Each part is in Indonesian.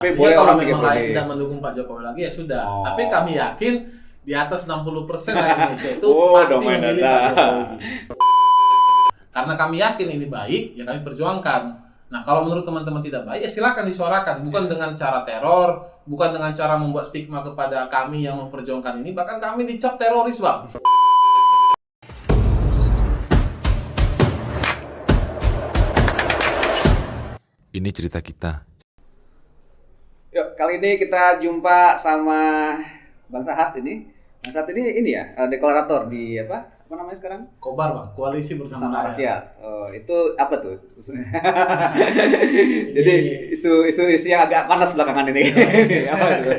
Tapi boleh kalau orang memang 3 rakyat periode. tidak mendukung Pak Jokowi lagi ya sudah. Oh. Tapi kami yakin di atas 60% rakyat Indonesia itu Oh, pasti domain memilih data. Pak Jokowi. Karena kami yakin ini baik, ya kami perjuangkan. Nah, kalau menurut teman-teman tidak baik, ya silakan disuarakan. Bukan dengan cara teror, bukan dengan cara membuat stigma kepada kami yang memperjuangkan ini. Bahkan kami dicap teroris, Bang. Ini cerita kita. Yuk, kali ini kita jumpa sama Bang Sahat ini. Bang Sahat ini ya, deklarator di apa namanya sekarang? Kobar, Bang. Koalisi Bersama Rakyat. Rakyat. Oh, itu apa tuh? Jadi isu yang agak panas belakangan ini. Apa itu?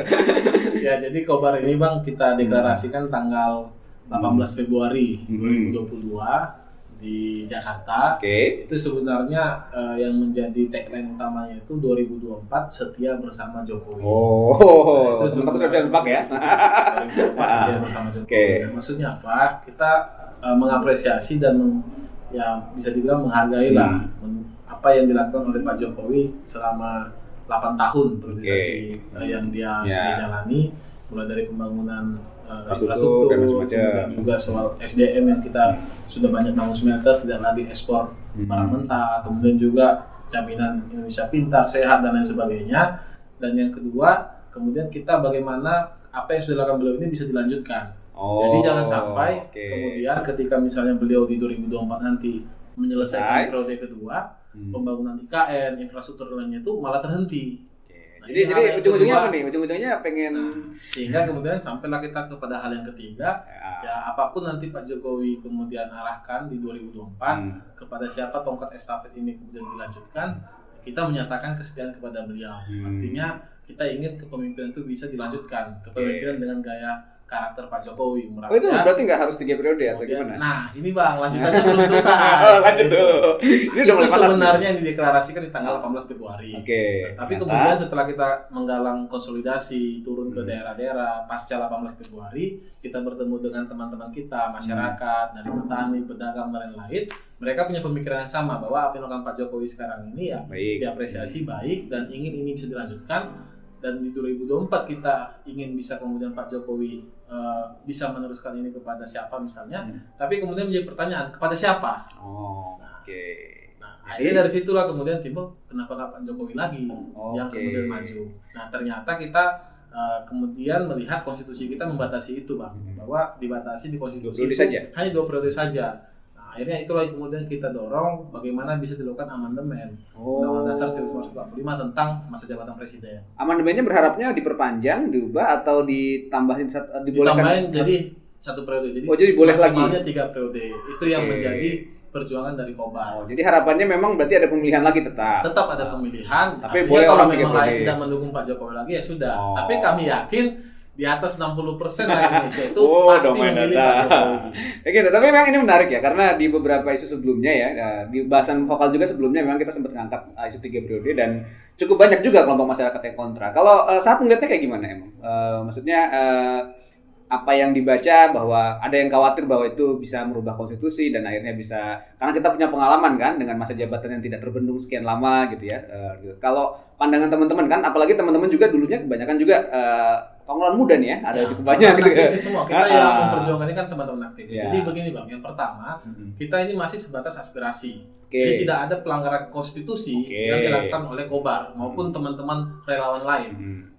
Ya, jadi Kobar ini, Bang, kita deklarasikan tanggal 18 Februari 2022 di Jakarta. Oke. Itu sebenarnya yang menjadi tagline utamanya itu 2024 setia bersama Jokowi. Oh, Itu teman-teman sudah nebak ya. 2024 setia bersama Jokowi. Oke. Nah, maksudnya apa? Kita mengapresiasi dan ya bisa dibilang menghargai lah apa yang dilakukan oleh Pak Jokowi selama 8 tahun priorisasi yang dia sudah jalani, mulai dari pembangunan infrastruktur, kemudian juga soal SDM yang kita sudah banyak bangun smelter, tidak lagi ekspor barang mentah, kemudian juga jaminan Indonesia pintar, sehat dan lain sebagainya. Dan yang kedua, kemudian kita bagaimana apa yang sudah dilakukan beliau ini bisa dilanjutkan. Jadi jangan sampai kemudian ketika misalnya beliau di 2024 nanti menyelesaikan periode kedua, pembangunan IKN, infrastruktur lainnya itu malah terhenti. Nah, jadi ujung-ujungnya apa nih? Ujung-ujungnya pengen sehingga kemudian sampailah kita kepada hal yang ketiga, ya apapun nanti Pak Jokowi kemudian arahkan di 2024 kepada siapa tongkat estafet ini kemudian dilanjutkan, kita menyatakan kesetiaan kepada beliau. Artinya kita ingin kepemimpinan itu bisa dilanjutkan, kepemimpinan dengan gaya karakter Pak Jokowi. Oh, itu berarti nggak harus 3 periode atau gimana? Nah, ini Bang, lanjutannya belum selesai. Lanjut dulu. Ini udah mulai panas sebenarnya yang dideklarasikan di tanggal 18 Februari. Tapi kemudian setelah kita menggalang konsolidasi, turun ke daerah-daerah, pasca 18 Februari, kita bertemu dengan teman-teman kita, masyarakat, dari petani, pedagang, dan lain-lain. Mereka punya pemikiran yang sama bahwa apa yang dilakukan Pak Jokowi sekarang ini ya diapresiasi baik dan ingin ini bisa dilanjutkan. Dan di 2024 kita ingin bisa kemudian Pak Jokowi bisa meneruskan ini kepada siapa misalnya, tapi kemudian menjadi pertanyaan kepada siapa? Akhirnya dari situlah kemudian timbul kenapa nggak Pak Jokowi lagi yang kemudian maju. Nah ternyata kita kemudian melihat konstitusi kita membatasi itu, Bang, bahwa dibatasi di konstitusi itu hanya 2 periode saja. Akhirnya itulah yang kemudian kita dorong bagaimana bisa dilakukan amandemen Undang-Undang Dasar 1945 tentang masa jabatan presiden. Amandemennya berharapnya diperpanjang, diubah atau ditambahin ditambahin jadi 1 periode. Jadi boleh lagi. Maksimalnya 3 periode. Itu yang menjadi perjuangan dari Kobar. Jadi harapannya memang berarti ada pemilihan lagi tetap. Tetap ada pemilihan. Tapi boleh kalau memang rakyat tidak mendukung Pak Jokowi lagi ya sudah. Tapi kami yakin di atas 60% rakyat Indonesia itu pasti memilih Pak Jokowi. Gitu. Tapi memang ini menarik ya, karena di beberapa isu sebelumnya ya, di bahasan vokal juga sebelumnya memang kita sempat ngangkat isu 3 periode dan cukup banyak juga kelompok masyarakat yang kontra. Kalau saat ngeliatnya kayak gimana emang? Maksudnya apa yang dibaca bahwa ada yang khawatir bahwa itu bisa merubah konstitusi dan akhirnya bisa, karena kita punya pengalaman kan dengan masa jabatan yang tidak terbendung sekian lama gitu ya. Kalau pandangan teman-teman kan, apalagi teman-teman juga dulunya kebanyakan juga konglomerat muda nih ya, ada cukup banyak gitu ya. Semua kita yang memperjuangkan ini kan teman-teman aktivis. Jadi begini Bang, yang pertama kita ini masih sebatas aspirasi. Jadi tidak ada pelanggaran konstitusi yang dilakukan oleh Kobar maupun teman-teman relawan lain.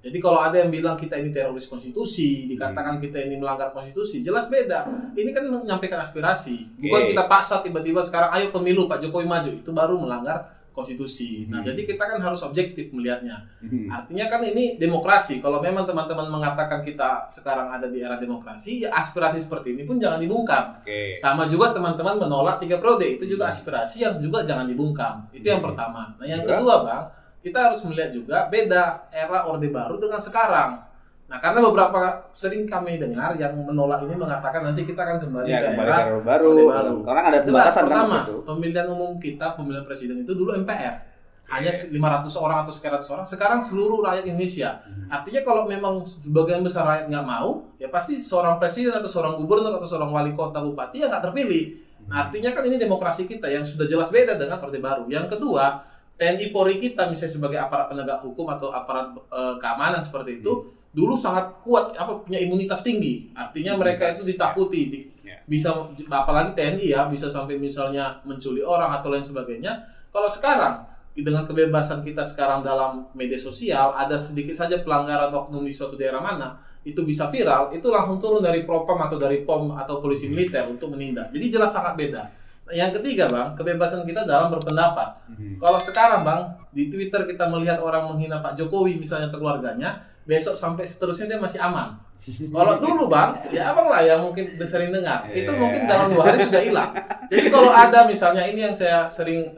Jadi kalau ada yang bilang kita ini teroris konstitusi, dikatakan kita ini melanggar konstitusi, jelas beda. Ini kan menyampaikan aspirasi. Bukan kita paksa tiba-tiba sekarang ayo pemilu Pak Jokowi maju, itu baru melanggar konstitusi. Nah, jadi kita kan harus objektif melihatnya. Artinya kan ini demokrasi. Kalau memang teman-teman mengatakan kita sekarang ada di era demokrasi, ya aspirasi seperti ini pun jangan dibungkam. Sama juga teman-teman menolak 3 periode, itu juga aspirasi yang juga jangan dibungkam. Itu yang pertama. Nah, yang kedua, Bang, kita harus melihat juga beda era Orde Baru dengan sekarang. Nah, karena beberapa sering kami dengar yang menolak ini mengatakan nanti kita akan kembali ke era Orde Baru. Karena ada pembatasan pertama, pemilihan umum kita, pemilihan presiden itu dulu MPR. Hanya 500 orang atau sekian ratus orang, sekarang seluruh rakyat Indonesia. Artinya kalau memang sebagian besar rakyat nggak mau, ya pasti seorang presiden atau seorang gubernur atau seorang wali kota, bupati yang nggak terpilih. Nah, artinya kan ini demokrasi kita yang sudah jelas beda dengan Orde Baru. Yang kedua, TNI Polri kita misalnya sebagai aparat penegak hukum atau aparat keamanan seperti itu dulu sangat kuat, punya imunitas tinggi. Artinya mereka itu ditakuti, bisa apalagi TNI ya, bisa sampai misalnya menculik orang atau lain sebagainya. Kalau sekarang dengan kebebasan kita sekarang dalam media sosial, ada sedikit saja pelanggaran oknum di suatu daerah mana, itu bisa viral, itu langsung turun dari Propam atau dari POM atau polisi militer untuk menindak. Jadi jelas sangat beda. Nah, yang ketiga Bang, kebebasan kita dalam berpendapat. Kalau sekarang Bang, di Twitter kita melihat orang menghina Pak Jokowi misalnya atau keluarganya, besok sampai seterusnya dia masih aman. Kalau dulu Bang, ya Abang lah yang mungkin sering dengar, itu mungkin dalam 2 hari sudah hilang. Jadi kalau ada misalnya, ini yang saya sering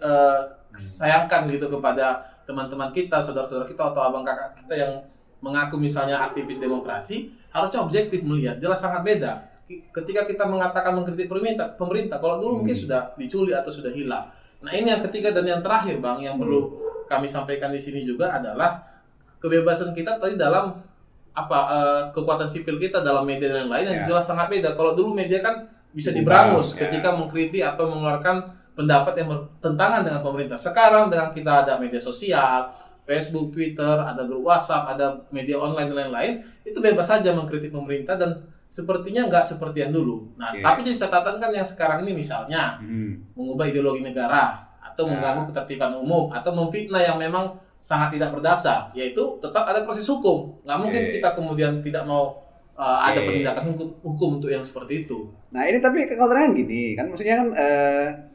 sayangkan gitu kepada teman-teman kita, saudara-saudara kita atau abang kakak kita yang mengaku misalnya aktivis demokrasi, harusnya objektif melihat, jelas sangat beda. Ketika kita mengatakan mengkritik pemerintah, kalau dulu mungkin sudah diculik atau sudah hilang. Nah ini yang ketiga dan yang terakhir Bang, yang perlu kami sampaikan di sini juga adalah kebebasan kita tadi dalam kekuatan sipil kita dalam media dan lain yang jelas sangat beda. Kalau dulu media kan bisa diberangus ketika mengkritik atau mengeluarkan pendapat yang bertentangan dengan pemerintah. Sekarang dengan kita ada media sosial, Facebook, Twitter, ada grup WhatsApp, ada media online dan lain-lain, itu bebas saja mengkritik pemerintah dan sepertinya nggak seperti yang dulu. Nah, tapi jadi catatan kan yang sekarang ini misalnya mengubah ideologi negara atau mengganggu ketertiban umum atau memfitnah yang memang sangat tidak berdasar, yaitu tetap ada proses hukum. Nggak mungkin kita kemudian tidak mau ada penindakan hukum untuk yang seperti itu. Nah ini tapi kekhawatiran gini kan, maksudnya kan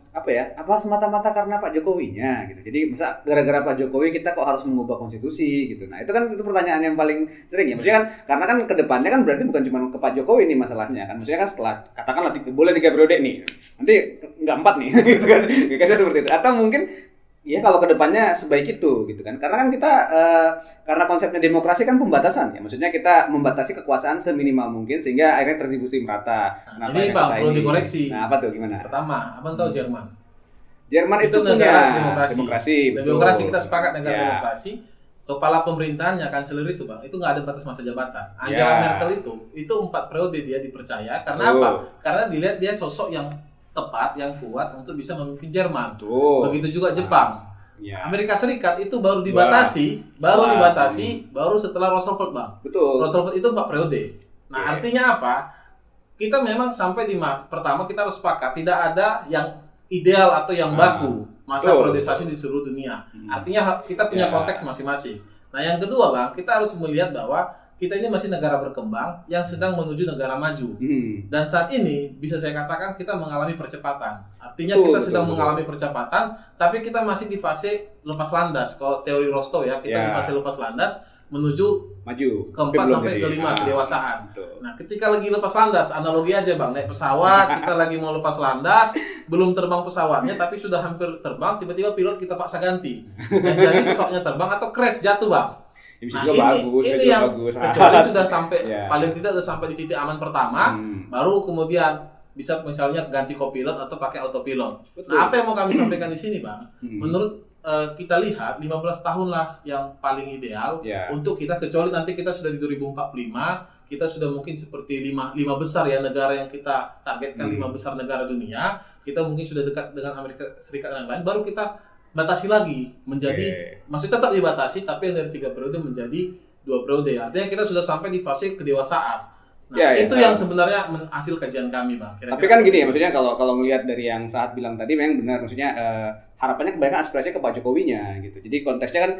apa semata-mata karena Pak Jokowinya gitu. Jadi masa gara-gara Pak Jokowi kita kok harus mengubah konstitusi gitu. Nah, itu pertanyaan yang paling sering ya. Maksudnya kan karena kan kedepannya kan berarti bukan cuma ke Pak Jokowi nih masalahnya kan. Maksudnya kan setelah katakanlah boleh 3 periode nih. Nanti enggak 4 nih gitu kan. Kayak seperti itu. Atau mungkin ya kalau kedepannya sebaik itu gitu kan. Karena kan kita karena konsepnya demokrasi kan pembatasan ya. Maksudnya kita membatasi kekuasaan seminimal mungkin sehingga akhirnya terdistribusi merata. Nah, ini Bang perlu dikoreksi. Nah, apa tuh gimana? Pertama, Abang tahu Jerman? Jerman itu negara punya demokrasi. Demokrasi kita sepakat negara demokrasi. Kepala pemerintahannya kanselir itu Bang, itu nggak ada batas masa jabatan. Angela Merkel itu 4 periode dia dipercaya. Karena apa? Karena dilihat dia sosok yang tepat, yang kuat untuk bisa memimpin Jerman. Begitu juga Jepang. Amerika Serikat itu baru dibatasi baru setelah Roosevelt Bang. Roosevelt itu 4 periode. Nah, artinya apa? Kita memang sampai pertama kita harus sepakat tidak ada yang ideal atau yang baku masa periodisasi di seluruh dunia. Artinya kita punya konteks masing-masing. Nah, yang kedua Bang, kita harus melihat bahwa kita ini masih negara berkembang yang sedang menuju negara maju. Dan saat ini bisa saya katakan kita mengalami percepatan. Artinya kita sedang mengalami percepatan, tapi kita masih di fase lepas landas. Kalau teori Rostow ya, kita di fase lepas landas menuju maju ke 4 sampai ke 5 kedewasaan. Nah, ketika lagi lepas landas, analogi aja Bang, naik pesawat, kita lagi mau lepas landas, belum terbang pesawatnya tapi sudah hampir terbang, tiba-tiba pilot kita paksa ganti. Dan jadi pesawatnya terbang atau crash jatuh Bang. Nah, ini yang bagus. Kecuali sudah sampai paling tidak sudah sampai di titik aman pertama, baru kemudian bisa misalnya ganti kopilot atau pakai autopilot. Nah, apa yang mau kami sampaikan di sini Bang? Menurut kita lihat 15 tahun lah yang paling ideal untuk kita, kecuali nanti kita sudah di 2045, kita sudah mungkin seperti lima besar ya negara yang kita targetkan, 5 besar negara dunia, kita mungkin sudah dekat dengan Amerika Serikat dan lain-lain, baru kita batasi lagi menjadi maksudnya tetap dibatasi tapi yang dari 3 periode menjadi 2 periode. Artinya kita sudah sampai di fase kedewasaan. Nah, itu yang sebenarnya hasil kajian kami Bang. Tapi kan gini ya, maksudnya kalau melihat dari yang Sahat bilang tadi memang benar, maksudnya harapannya kebanyakan aspirasinya ke Pak Jokowinya gitu. Jadi konteksnya kan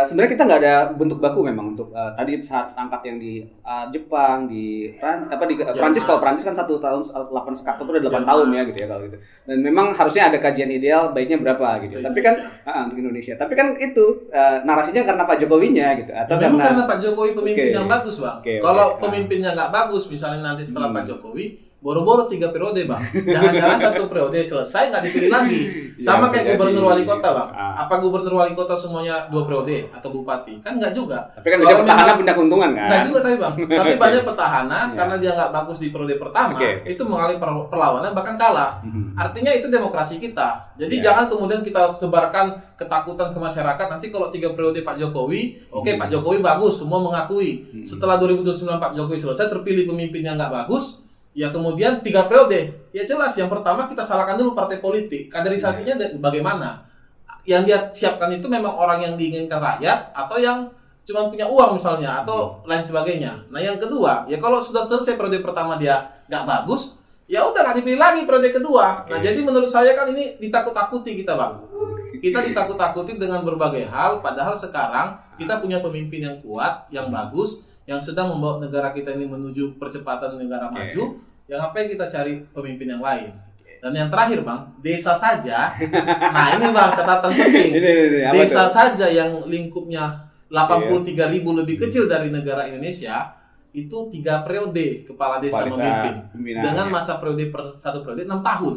sebenarnya kita nggak ada bentuk baku memang untuk tadi saat angkat yang di Jepang, di Prancis. Kalau Prancis kan 1 tahun 8 sekat itu udah 8 tahun ya gitu ya kalau gitu. Dan memang harusnya ada kajian ideal baiknya berapa gitu. Tapi kan untuk Indonesia. Tapi kan itu narasinya karena Pak Jokowinya gitu atau memang karena Pak Jokowi pemimpin yang bagus Bang. Kalau pemimpinnya nggak bagus, misalnya nanti setelah Pak Jokowi boro-boro 3 periode Bang. Jangan-jangan 1 periode selesai nggak dipilih lagi. Sama kayak gubernur wali kota Bang. Apa gubernur wali kota semuanya 2 periode atau bupati? Kan nggak juga. Tapi kan bisa petahana pindah keuntungan kan? Nggak juga tapi Bang. Tapi banyak petahana karena dia nggak bagus di periode pertama, itu mengalami perlawanan bahkan kalah. Artinya itu demokrasi kita. Jadi jangan kemudian kita sebarkan ketakutan ke masyarakat. Nanti kalau 3 periode Pak Jokowi, Pak Jokowi bagus, semua mengakui. Setelah 2029 Pak Jokowi selesai, terpilih pemimpin yang nggak bagus, ya kemudian 3 periode. Ya jelas yang pertama kita salahkan dulu partai politik. Kaderisasinya bagaimana? yang dia siapkan itu memang orang yang diinginkan rakyat atau yang cuma punya uang misalnya atau lain sebagainya. Nah yang kedua, ya kalau sudah selesai periode pertama dia nggak bagus, ya udah nggak dipilih lagi periode kedua. Nah jadi menurut saya kan ini ditakut-takuti kita bang. Kita ditakut-takuti dengan berbagai hal, padahal sekarang kita punya pemimpin yang kuat, yang bagus, yang sedang membawa negara kita ini menuju percepatan negara maju. Yang apa yang kita cari pemimpin yang lain. Dan yang terakhir bang, desa saja. Nah ini bang catatan penting. Desa saja yang lingkupnya 83.000 lebih kecil dari negara Indonesia, itu 3 periode kepala desa memimpin dengan masa periode satu periode 6 tahun.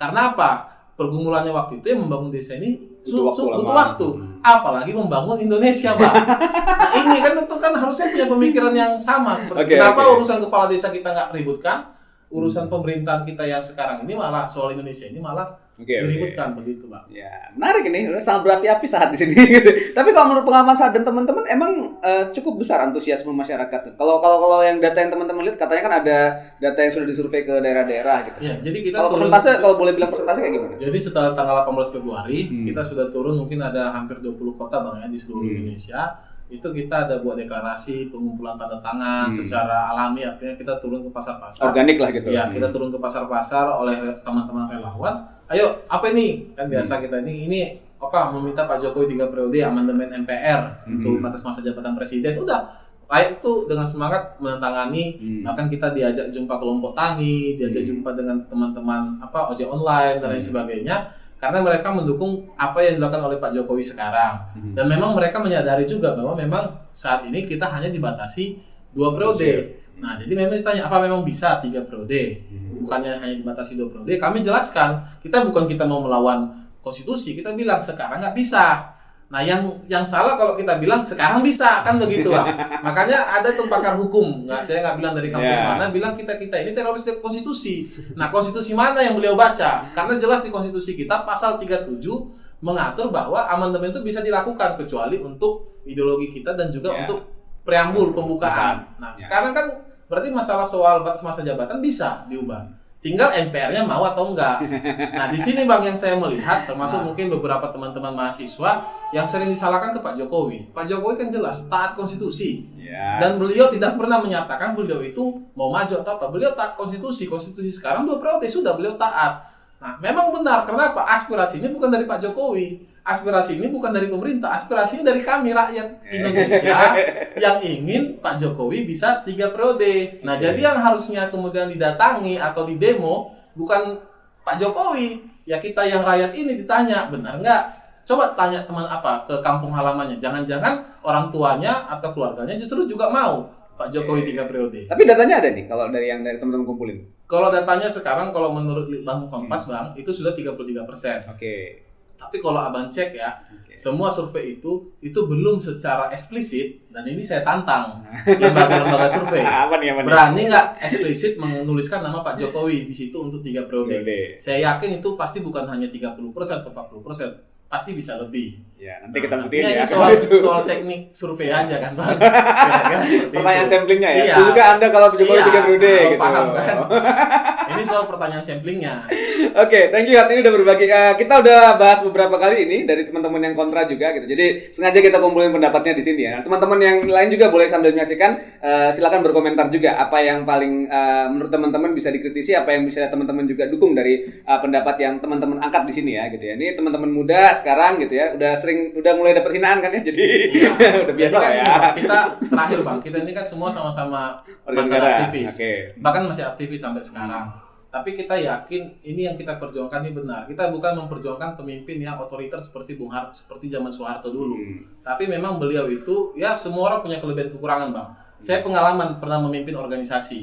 Karena apa? Pergumulannya waktu itu yang membangun desa ini butuh waktu. Apalagi membangun Indonesia, Bang. Nah ini kan itu kan harusnya punya pemikiran yang sama seperti kenapa urusan kepala desa kita nggak ributkan, urusan pemerintahan kita yang sekarang ini malah soal Indonesia ini malah diributkan begitu, Bang. Ya, menarik ini, udah sangat berapi-api saat di sini gitu. Tapi kalau menurut pengalaman saat dan teman-teman emang cukup besar antusiasme masyarakat. Kalau yang data yang teman-teman lihat katanya kan ada data yang sudah disurvei ke daerah-daerah gitu. Ya, jadi kita kalau persentase kalau boleh bilang persentase kayak gimana? Jadi setelah tanggal 18 Februari kita sudah turun mungkin ada hampir 20 kota Bang ya di seluruh Indonesia. Itu kita ada buat deklarasi, pengumpulan tanda tangan secara alami, artinya kita turun ke pasar-pasar. Organik lah gitu. Ya, kita turun ke pasar-pasar oleh teman-teman relawan. Ayo, apa ini? Kan biasa kita ini apa meminta Pak Jokowi 3 periode amandemen MPR untuk batas masa jabatan presiden. Udah, rakyat itu dengan semangat menantangani. Bahkan kita diajak jumpa kelompok tani, diajak jumpa dengan teman-teman ojek online dan lain sebagainya. Karena mereka mendukung apa yang dilakukan oleh Pak Jokowi sekarang. Dan memang mereka menyadari juga bahwa memang saat ini kita hanya dibatasi 2 periode. Nah, jadi memang ditanya, apa memang bisa 3 periode? Bukannya hanya dibatasi 2 periode. Kami jelaskan, kita mau melawan konstitusi, kita bilang sekarang nggak bisa. Nah, yang salah kalau kita bilang sekarang bisa, kan begitu Bang. Makanya ada tuh pakar hukum, saya nggak bilang dari kampus mana, bilang kita ini teroris konstitusi. Nah, konstitusi mana yang beliau baca? Karena jelas di konstitusi kita pasal 37 mengatur bahwa amandemen itu bisa dilakukan kecuali untuk ideologi kita dan juga untuk preambul pembukaan. Nah, sekarang kan berarti masalah soal batas masa jabatan bisa diubah. Tinggal MPR-nya mau atau enggak. Nah, di sini Bang yang saya melihat termasuk mungkin beberapa teman-teman mahasiswa yang sering disalahkan ke Pak Jokowi. Pak Jokowi kan jelas taat konstitusi. Dan beliau tidak pernah menyatakan beliau itu mau maju atau apa. Beliau taat konstitusi. Konstitusi sekarang 2 periode sudah beliau taat. Nah, memang benar. Kenapa? Aspirasi ini bukan dari Pak Jokowi. Aspirasi ini bukan dari pemerintah. Aspirasi ini dari kami rakyat Indonesia yang ingin Pak Jokowi bisa 3 periode. Nah, jadi yang harusnya kemudian didatangi atau didemo bukan Pak Jokowi. Ya kita yang rakyat ini ditanya, benar nggak? Coba tanya teman ke kampung halamannya. Jangan-jangan orang tuanya atau keluarganya justru juga mau Pak Jokowi 3 periode. Tapi datanya ada nih kalau dari teman-teman kumpulin. Kalau datanya sekarang kalau menurut Litbang Kompas Bang itu sudah 33%. Tapi kalau Abang cek ya, semua survei itu belum secara eksplisit, dan ini saya tantang lembaga-lembaga survei. Berani nggak eksplisit menuliskan nama Pak Jokowi di situ untuk 3 periode. Saya yakin itu pasti bukan hanya 30% atau 40%. Pasti bisa lebih. Ya, nanti kita buktiin ya. Ini soal teknik survei aja kan, Bang. Kira-kira seperti pertanyaan itu. samplingnya ya. Iya. Juga Anda kalau Jokowi 3 periode gitu. Paham kan? Ini soal pertanyaan samplingnya. Oke, thank you Hati udah berbagi. Kita udah bahas beberapa kali ini dari teman-teman yang kontra juga gitu. Jadi sengaja kita kumpulin pendapatnya di sini ya. Nah, teman-teman yang lain juga boleh sambil menyaksikan, silakan berkomentar juga apa yang paling menurut teman-teman bisa dikritisi, apa yang bisa teman-teman juga dukung dari pendapat yang teman-teman angkat di sini ya gitu ya. Ini teman-teman muda sekarang gitu ya, udah mulai dapat hinaan kan ya. Jadi udah biasa kan ya. Kita terakhir Bang, kita ini kan semua sama-sama mantan aktivis. Bahkan masih aktivis sampai sekarang. Tapi kita yakin ini yang kita perjuangkan ini benar. Kita bukan memperjuangkan pemimpin yang otoriter seperti Bung Harto, seperti zaman Soeharto dulu. Tapi memang beliau itu, ya semua orang punya kelebihan kekurangan Bang. Saya pengalaman pernah memimpin organisasi.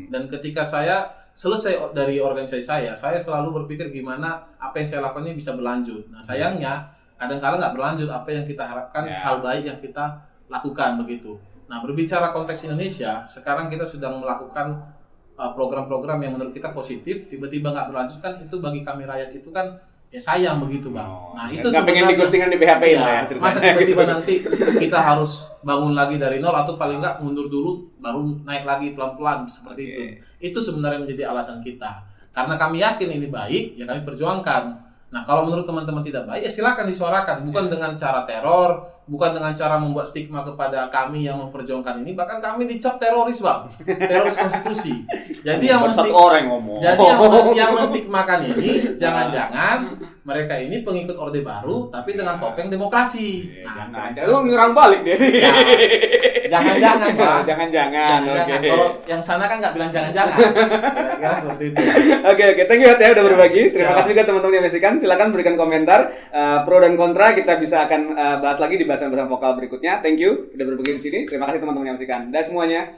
Dan ketika saya selesai dari organisasi saya selalu berpikir gimana apa yang saya lakukan ini bisa berlanjut. Nah sayangnya, kadang-kadang nggak berlanjut apa yang kita harapkan, hal baik yang kita lakukan begitu. Nah berbicara konteks Indonesia, sekarang kita sedang melakukan program-program yang menurut kita positif, tiba-tiba nggak berlanjut kan itu bagi kami rakyat itu kan ya sayang begitu Bang. Nah itu nggak pengen digostingkan di BHP ya. Masa tiba-tiba nanti kita harus bangun lagi dari nol atau paling nggak mundur dulu baru naik lagi pelan-pelan seperti itu. Itu sebenarnya menjadi alasan kita. Karena kami yakin ini baik, ya kami perjuangkan. Nah, kalau menurut teman-teman tidak baik, ya silakan disuarakan. Bukan dengan cara teror, bukan dengan cara membuat stigma kepada kami yang memperjuangkan ini. Bahkan kami dicap teroris, Bang. Teroris konstitusi. Jadi yang orang ngomong. Jadi yang menstigmakan ini, jangan-jangan mereka ini pengikut Orde Baru, tapi dengan topeng demokrasi. Nah, lu nyerang balik deh. Jangan-jangan, Pak. Jangan-jangan. Jangan. Kalau yang sana kan nggak bilang jangan-jangan. Kira-kira seperti itu. Oke, thank you ya udah berbagi. Terima Siap. kasih juga teman-teman yang menyaksikan. Silakan berikan komentar pro dan kontra. Kita bisa akan bahas lagi di bahasan-bahasan vokal berikutnya. Thank you udah berbagi di sini. Terima kasih teman-teman yang menyaksikan. Dan semuanya.